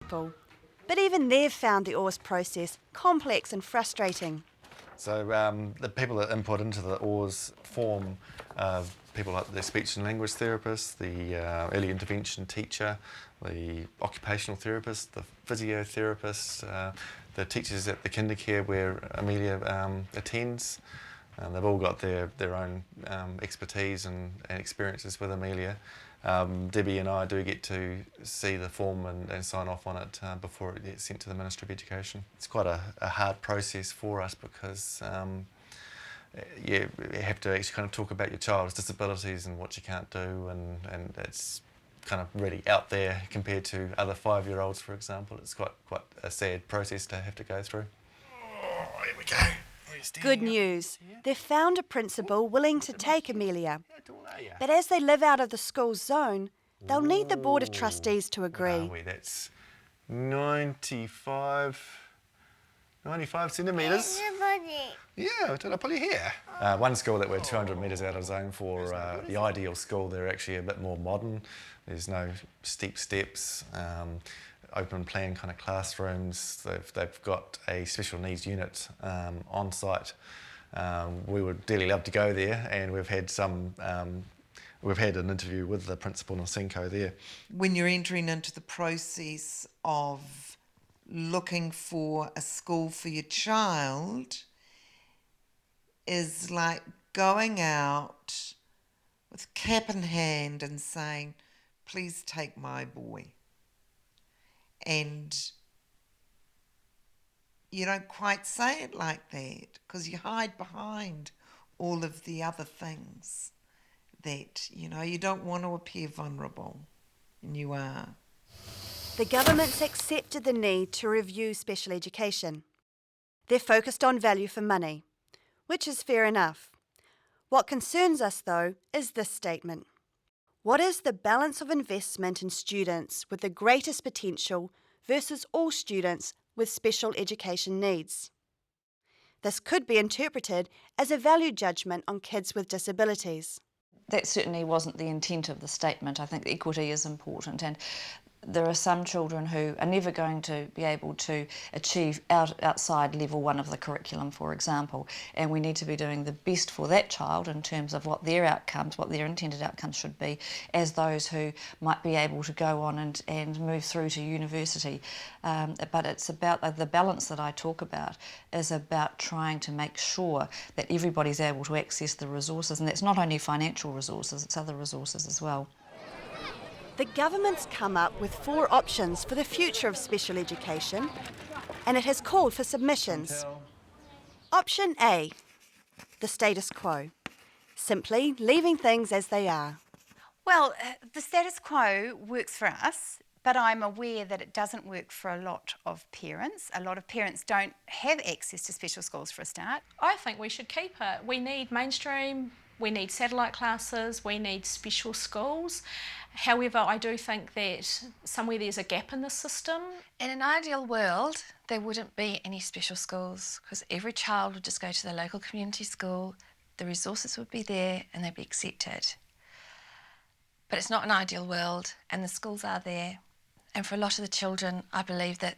people. But even they've found the OARS process complex and frustrating. So the people that input into the OARS form, people like the speech and language therapist, the early intervention teacher, the occupational therapist, the physiotherapist, the teachers at the kindercare where Amelia attends. They've all got their own expertise and experiences with Amelia. Debbie and I do get to see the form and sign off on it before it gets sent to the Ministry of Education. It's quite a hard process for us because you have to actually kind of talk about your child's disabilities and what you can't do, and it's kind of really out there compared to other 5-year-olds, for example. It's quite a sad process to have to go through. Oh, here we go. Good news. They've found a principal willing to take Amelia. But as they live out of the school's zone, they'll need the Board of Trustees to agree. That's 95 centimetres. Yeah, did I pull your hair? One school that we're 200 metres out of zone for, the ideal school, they're actually a bit more modern. There's no steep steps, open plan kind of classrooms. They've got a special needs unit on site. We would dearly love to go there, and we've had an interview with the principal Nasenko there. When you're entering into the process of looking for a school for your child, is like going out with cap in hand and saying, please take my boy. And you don't quite say it like that because you hide behind all of the other things that, you don't want to appear vulnerable, and you are. The government's accepted the need to review special education. They're focused on value for money, which is fair enough. What concerns us, though, is this statement. What is the balance of investment in students with the greatest potential versus all students with special education needs? This could be interpreted as a value judgment on kids with disabilities. That certainly wasn't the intent of the statement. I think equity is important, and there are some children who are never going to be able to achieve outside level 1 of the curriculum, for example, and we need to be doing the best for that child in terms of what their outcomes, what their intended outcomes should be, as those who might be able to go on and move through to university. But it's about the balance that I talk about is about trying to make sure that everybody's able to access the resources, and that's not only financial resources, it's other resources as well. The government's come up with 4 options for the future of special education, and it has called for submissions. Option A, the status quo, simply leaving things as they are. Well, the status quo works for us, but I'm aware that it doesn't work for a lot of parents. A lot of parents don't have access to special schools for a start. I think we should keep it. We need mainstream, we need satellite classes, we need special schools. However, I do think that somewhere there's a gap in the system. In an ideal world, there wouldn't be any special schools because every child would just go to the local community school, the resources would be there and they'd be accepted. But it's not an ideal world, and the schools are there. And for a lot of the children, I believe that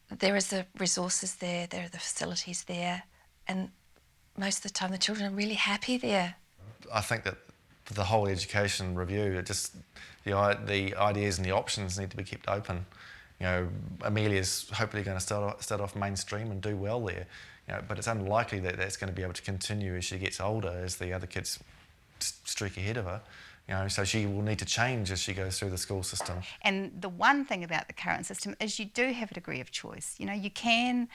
there is the resources there are the facilities there, and most of the time the children are really happy there. I think that for the whole education review, the ideas and the options need to be kept open. Amelia's hopefully going to start off mainstream and do well there, but it's unlikely that that's going to be able to continue as she gets older, as the other kids streak ahead of her. So she will need to change as she goes through the school system. And the one thing about the current system is you do have a degree of choice. You can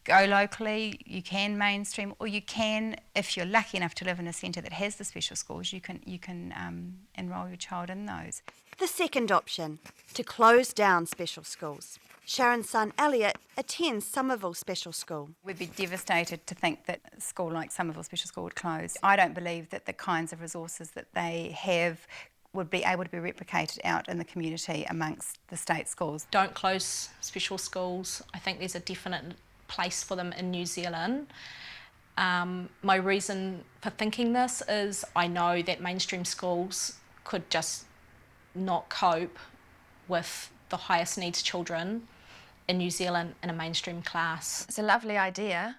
go locally, you can mainstream, or you can, if you're lucky enough to live in a centre that has the special schools, you can enrol your child in those. The second option, to close down special schools. Sharon's son Elliot attends Somerville Special School. We'd be devastated to think that a school like Somerville Special School would close. I don't believe that the kinds of resources that they have would be able to be replicated out in the community amongst the state schools. Don't close special schools. I think there's a definite place for them in New Zealand. My reason for thinking this is I know that mainstream schools could just not cope with the highest needs children in New Zealand in a mainstream class. It's a lovely idea,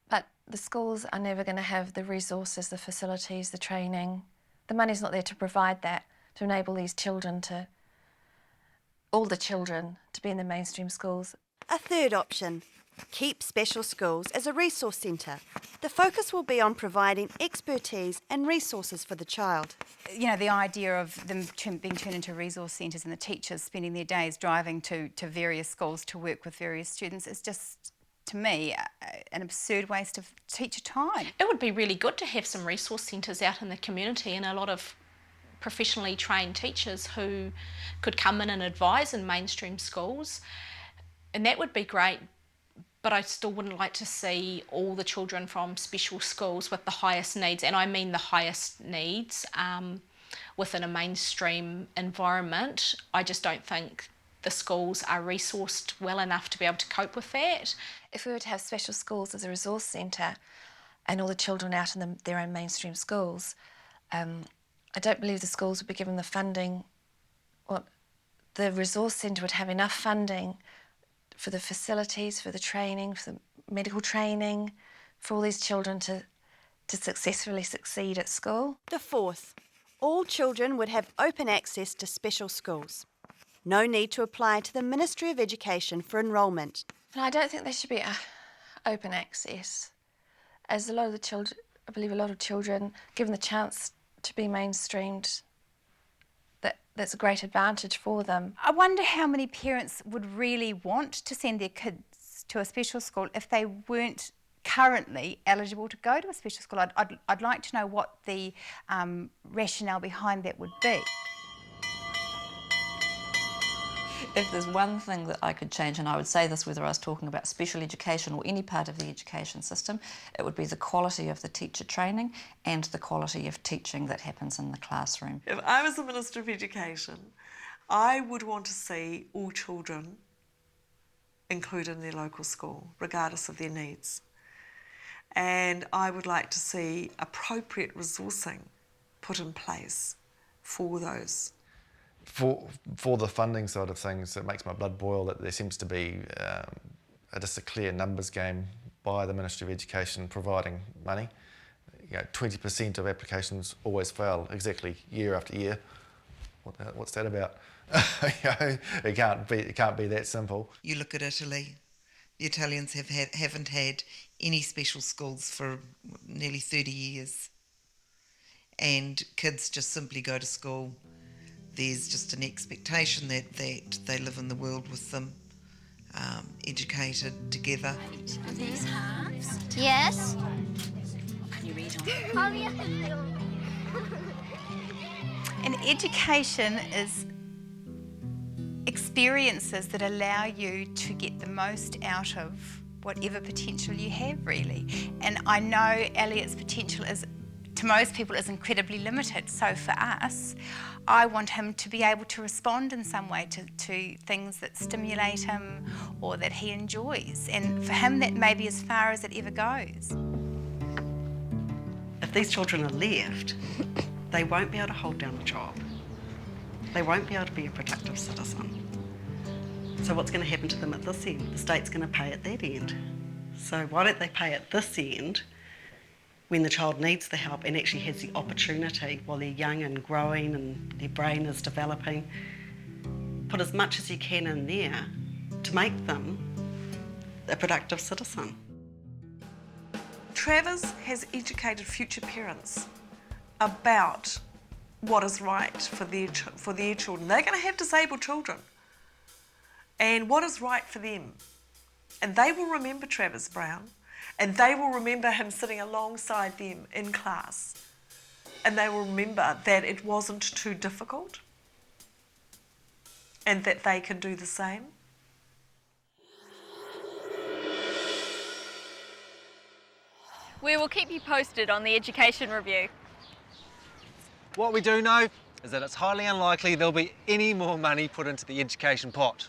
but the schools are never going to have the resources, the facilities, the training. The money's not there to provide that, to enable these children to, all the children, to be in the mainstream schools. A third option, keep special schools as a resource centre. The focus will be on providing expertise and resources for the child. You know, the idea of them being turned into resource centres and the teachers spending their days driving to various schools to work with various students is just, to me, an absurd waste of teacher time. It would be really good to have some resource centres out in the community and a lot of professionally trained teachers who could come in and advise in mainstream schools, and that would be great. But I still wouldn't like to see all the children from special schools with the highest needs, and I mean the highest needs, within a mainstream environment. I just don't think the schools are resourced well enough to be able to cope with that. If we were to have special schools as a resource centre and all the children out in their own mainstream schools, I don't believe the schools would be given the funding. Well, the resource centre would have enough funding for the facilities, for the training, for the medical training, for all these children to successfully succeed at school. The fourth, all children would have open access to special schools. No need to apply to the Ministry of Education for enrolment. And I don't think there should be open access, as a lot of the children, I believe a lot of children, given the chance to be mainstreamed, that's a great advantage for them. I wonder how many parents would really want to send their kids to a special school if they weren't currently eligible to go to a special school. I'd like to know what the rationale behind that would be. If there's one thing that I could change, and I would say this whether I was talking about special education or any part of the education system, it would be the quality of the teacher training and the quality of teaching that happens in the classroom. If I was the Minister of Education, I would want to see all children included in their local school, regardless of their needs. And I would like to see appropriate resourcing put in place for those. For the funding side of things, it makes my blood boil that there seems to be just a clear numbers game by the Ministry of Education providing money. 20% of applications always fail exactly year after year. What's that about? It can't be that simple. You look at Italy. The Italians haven't had any special schools for nearly 30 years. And kids just simply go to school. There's just an expectation that they live in the world with them, educated together. Are these halves? Yes. Can you read Oh, yes. And education is experiences that allow you to get the most out of whatever potential you have, really. And I know Elliot's potential is, to most people, is incredibly limited. So for us, I want him to be able to respond in some way to things that stimulate him or that he enjoys. And for him, that may be as far as it ever goes. If these children are left, they won't be able to hold down a job. They won't be able to be a productive citizen. So what's going to happen to them at this end? The state's going to pay at that end. So why don't they pay at this end when the child needs the help and actually has the opportunity while they're young and growing and their brain is developing? Put as much as you can in there to make them a productive citizen. Travers has educated future parents about what is right for their children. They're going to have disabled children. And what is right for them. And they will remember Travers Brown, and they will remember him sitting alongside them in class. And they will remember that it wasn't too difficult and that they can do the same. We will keep you posted on the Education Review. What we do know is that it's highly unlikely there'll be any more money put into the education pot.